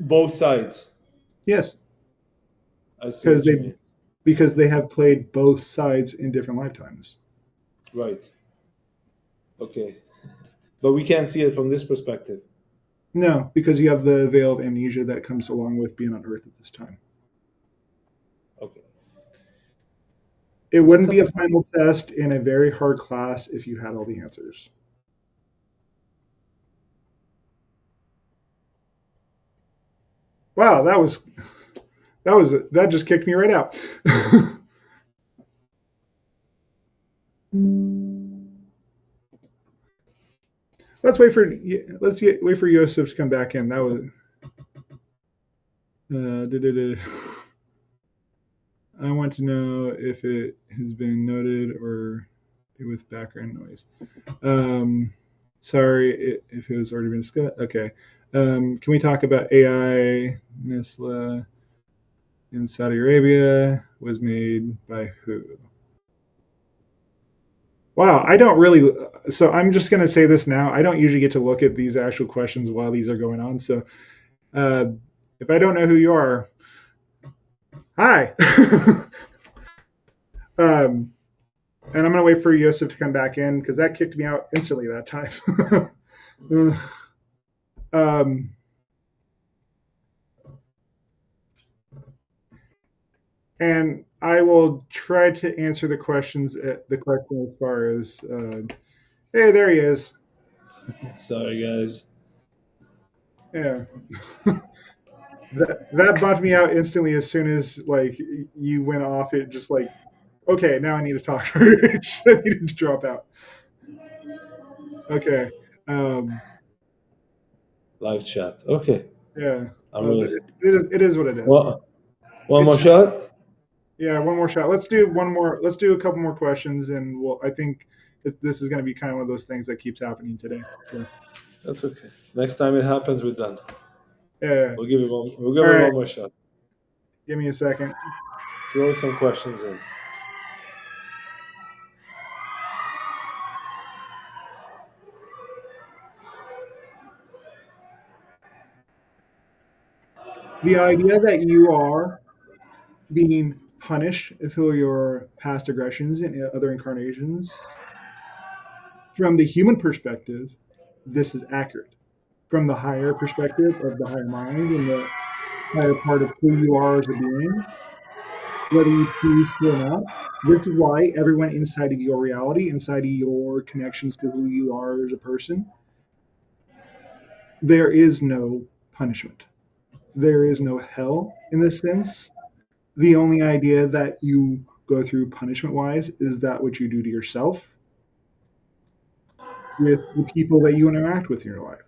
Both sides. Yes, I see because what you they mean. because they have played both sides in different lifetimes. Right. Okay. But we can't see it from this perspective. No, because you have the veil of amnesia that comes along with being on Earth at this time. Okay. It What wouldn't be kind a final test in a very hard class if you had all the answers. Wow, that just kicked me right out. Let's wait for Jozef to come back in. That was I want to know if it has been noted or with background noise. Sorry if it was already been discussed. Okay. Can we talk about AI? Nisla in Saudi Arabia was made by who? Wow, I don't really. So I'm just going to say this now. I don't usually get to look at these actual questions while these are going on. So uh, if I don't know who you are, hi. um, and I'm going to wait for Jozef to come back in because that kicked me out instantly that time. um, and I will try to answer the question as far as, hey, there he is. Sorry, guys. Yeah. That bumped me out instantly as soon as like you went off. It just like, okay, now I need to talk. I needed to drop out. Okay. Um, Live chat. Okay. yeah. I'm really. It is what it is. Well, one It's more just, shot? yeah, one more shot. Let's do one more. Let's do a couple more questions, and I think this is going to be kind of one of those things that keeps happening today. So, That's okay. Next time it happens, we're done. yeah. We'll give it one. We'll give All it right. one more shot. Give me a second. Throw some questions in. The idea that you are being punished for your past aggressions in other incarnations From the human perspective, this is accurate. From the higher perspective of the higher mind and the higher part of who you are as a being, whether you choose to or not, this is why everyone inside of your reality, inside of your connections to who you are as a person, there is no punishment. There is no hell in this sense. The only idea that you go through punishment wise is that what you do to yourself with the people that you interact with in your life.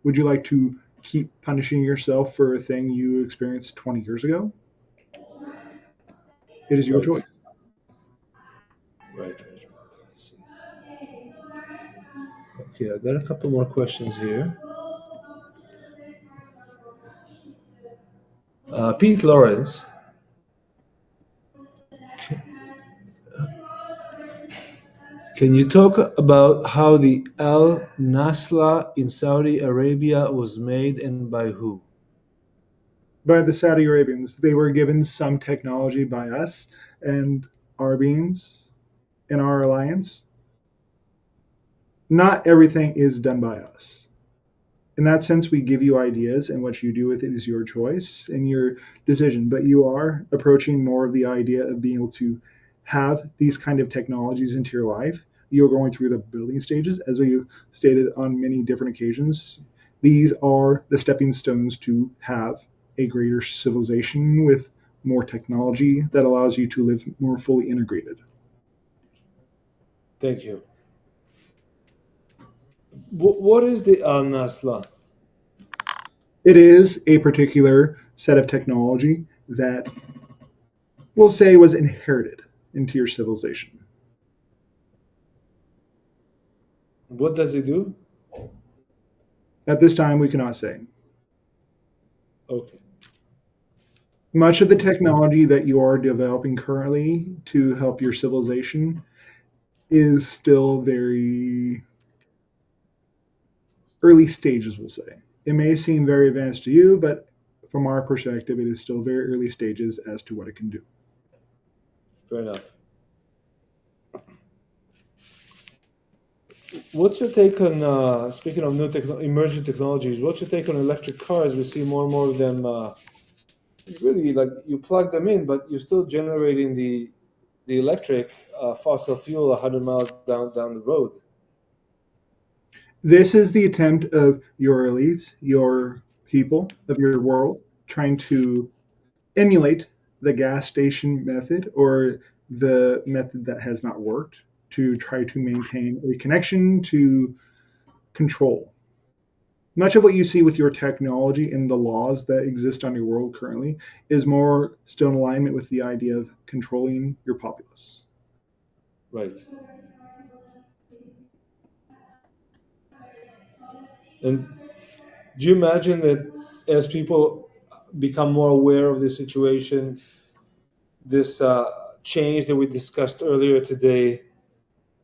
Would you like to keep punishing yourself for a thing you experienced 20 years ago? It is your Right. choice. Right. Let's see. Okay, I got a couple more questions here. Pete Lawrence, can you talk about how the Al Nasla in Saudi Arabia was made and by who? By the Saudi Arabians, they were given some technology by us and our beings in our alliance. Not everything is done by us. In that sense, we give you ideas, and what you do with it is your choice and your decision. But you are approaching more of the idea of being able to have these kind of technologies into your life. You're going through the building stages, as we stated on many different occasions. These are the stepping stones to have a greater civilization with more technology that allows you to live more fully integrated. Thank you. What is the Al Nasla? It is a particular set of technology that we'll say was inherited into your civilization. What does it do? At this time, we cannot say. Okay. Much of the technology that you are developing currently to help your civilization is still very early stages, we'll say. It may seem very advanced to you, but from our perspective, it is still very early stages as to what it can do. Fair enough. What's your take on, speaking of emerging technologies, what's your take on electric cars? We see more and more of them. Really, like you plug them in, but you're still generating the electric fossil fuel 100 miles down the road. This is the attempt of your elites, your people of your world, trying to emulate the gas station method or the method that has not worked to try to maintain a connection to control. Much of what you see with your technology and the laws that exist on your world currently is more still in alignment with the idea of controlling your populace. Right. And do you imagine that as people become more aware of the situation, this change that we discussed earlier today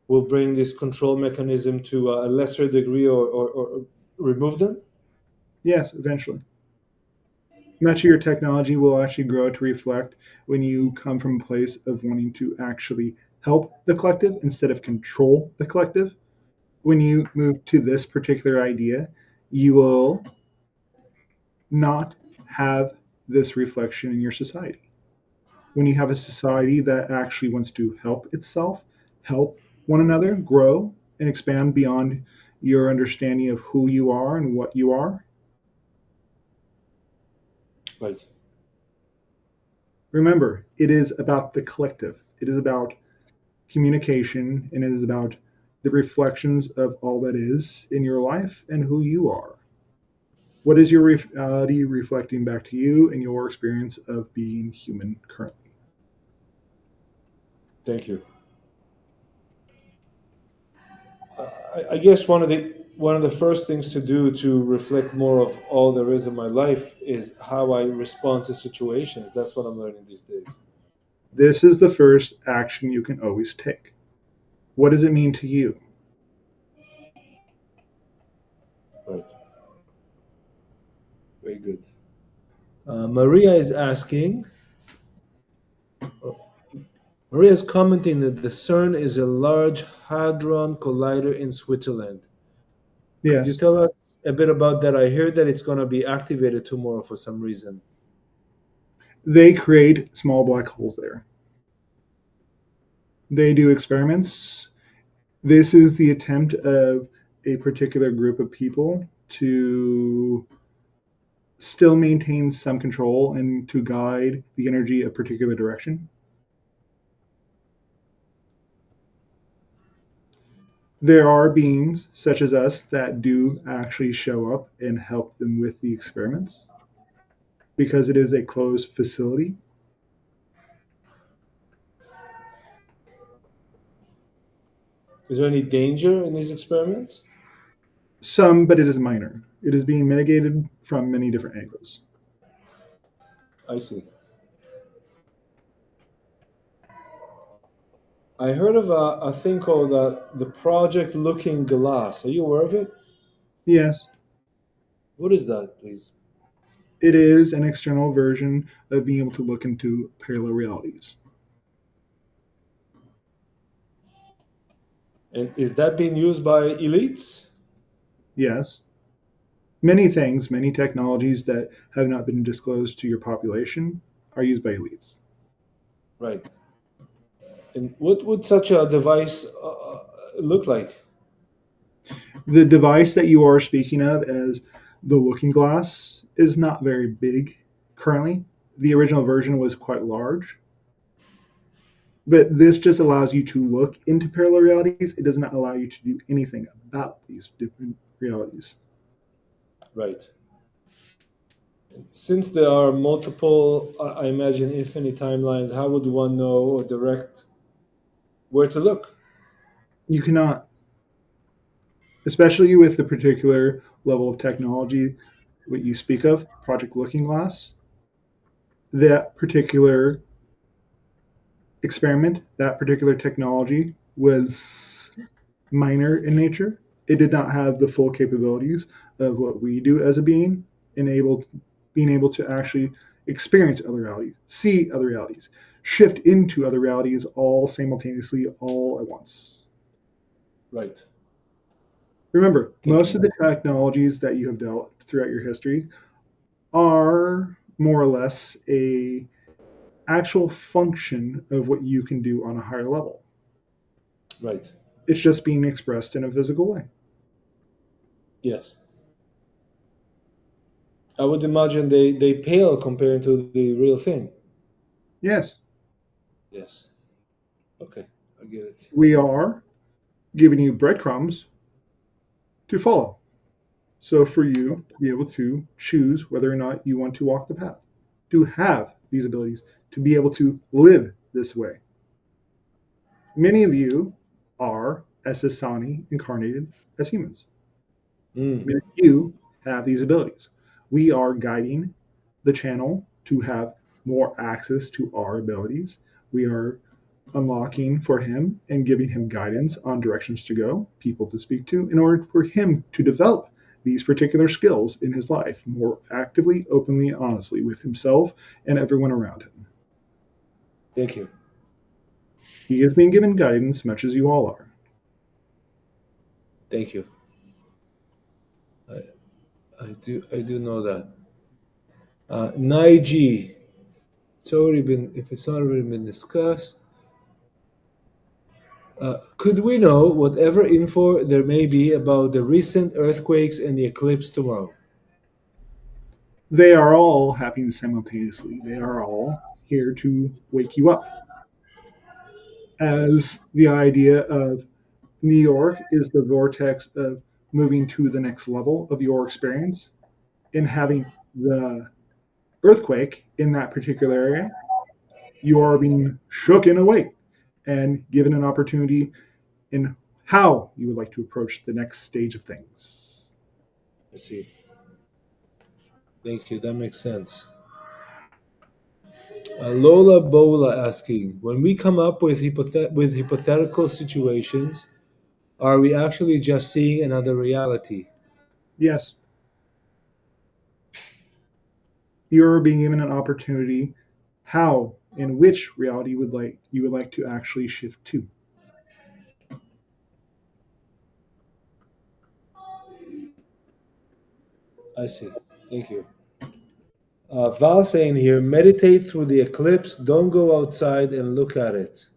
will bring this control mechanism to a lesser degree or remove them? Yes, eventually. Much of your technology will actually grow to reflect when you come from a place of wanting to actually help the collective instead of control the collective. When you move to this particular idea, you will not have this reflection in your society. When you have a society that actually wants to help itself, help one another, grow, and expand beyond your understanding of who you are and what you are, Right. remember, it is about the collective. It is about communication, and it is about the reflections of all that is in your life and who you are. What is your reality reflecting back to you and your experience of being human currently? Thank you. I guess one of the first things to do to reflect more of all there is in my life is how I respond to situations. That's what I'm learning these days. This is the first action you can always take. What does it mean to you? Right. Very good. Maria is asking, Maria is commenting that the CERN is a large hadron collider in Switzerland. Could you Yes. tell us a bit about that? I heard that it's going to be activated tomorrow for some reason. They create small black holes there. They do experiments. This is the attempt of a particular group of people to still maintain some control and to guide the energy a particular direction. There are beings such as us that do actually show up and help them with the experiments because it is a closed facility. Is there any danger in these experiments? Some, but it is minor. It is being mitigated from many different angles. I see. I heard of a thing called the Project Looking Glass. Are you aware of it? Yes, What is that, please? it is an external version of being able to look into parallel realities. And is that being used by elites? Yes, many things, many technologies that have not been disclosed to your population are used by elites. Right. And what would such a device look like? The device that you are speaking of as the looking glass is not very big currently. The original version was quite large, but this just allows you to look into parallel realities. It does not allow you to do anything about these different realities. Right. Since there are multiple, I imagine, infinite timelines, how would one know or direct where to look? You cannot, especially with the particular level of technology what you speak of, Project Looking Glass, that particular experiment, that particular technology was minor in nature. It did not have the full capabilities of what we do as a being, being able to actually experience other realities, see other realities, shift into other realities all simultaneously, all at once. Right. Remember, Thank most you. of the technologies that you have dealt throughout your history are more or less a actual function of what you can do on a higher level. Right. It's just being expressed in a physical way. Yes. I would imagine they pale compared to the real thing. Yes, Yes. Okay. I get it. we are giving you breadcrumbs to follow. So for you to be able to choose whether or not you want to walk the path, to have these abilities, to be able to live this way. Many of you are Sasani incarnated as humans. Mm. Many of you have these abilities. We are guiding the channel to have more access to our abilities. We are unlocking for him and giving him guidance on directions to go, people to speak to, in order for him to develop these particular skills in his life more actively, openly, and honestly with himself and everyone around him. Thank you. He is being given guidance much as you all are. Thank you. I, I do know that. Naiji, it's already been, if it's not already been discussed, could we know whatever info there may be about the recent earthquakes and the eclipse tomorrow? They are all happening simultaneously. They are all here to wake you up. As the idea of New York is the vortex of moving to the next level of your experience and having the earthquake in that particular area, you are being shook and awake and given an opportunity in how you would like to approach the next stage of things. I see. Thank you. That makes sense. Lola Bola asking, when we come up with, with hypothetical situations, are we actually just seeing another reality? Yes, you're being given an opportunity how and which reality you would like to actually shift to. I see. Thank you. Val saying here, meditate through the eclipse. Don't go outside and look at it.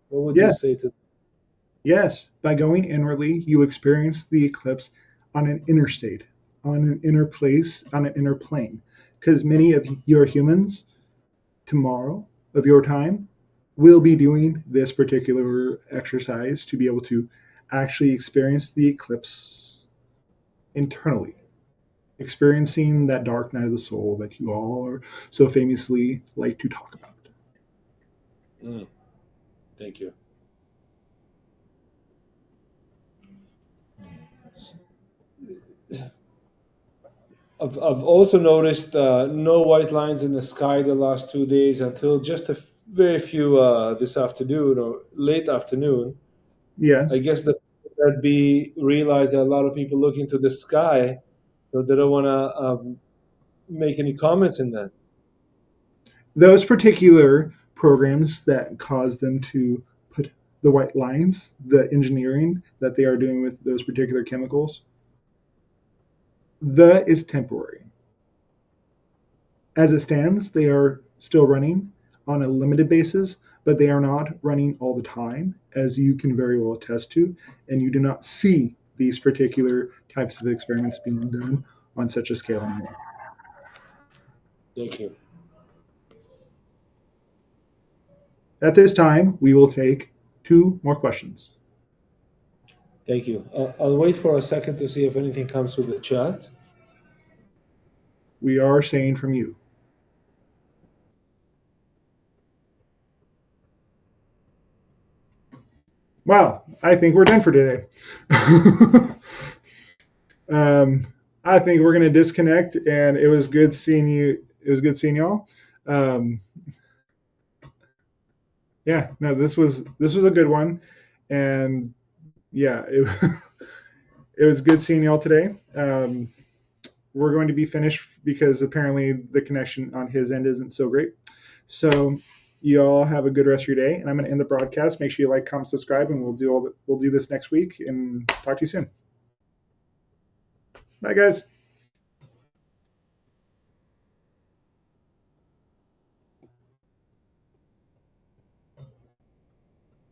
What would you Yes, say to? yes. By going inwardly, you experience the eclipse on an inner state, on an inner place, on an inner plane. Because many of your humans tomorrow of your time will be doing this particular exercise to be able to actually experience the eclipse internally, experiencing that dark night of the soul that you all are so famously like to talk about. Mm, thank you. I've also noticed no white lines in the sky the last 2 days until just very few this afternoon or late afternoon. I Yes, guess that be realized that a lot of people look into the sky, so they don't want to make any comments in that. those particular programs that cause them to put the white lines, the engineering that they are doing with those particular chemicals, the is temporary. As it stands, they are still running on a limited basis, but they are not running all the time, as you can very well attest to, and you do not see these particular types of experiments being done on such a scale anymore. Thank you. At this time, we will take 2 more questions. Thank you. I'll wait for a second to see if anything comes with the chat. We are saying from you. Wow, I think we're done for today. um, I think we're going to disconnect, and it was good seeing you. It was good seeing y'all. Um, yeah, no, this was a good one, and yeah, it was good seeing y'all today. We're going to be finished because apparently the connection on his end isn't so great. So you all have a good rest of your day, and I'm going to end the broadcast. Make sure you like, comment, subscribe, and we'll do this next week. And talk to you soon. Bye, guys.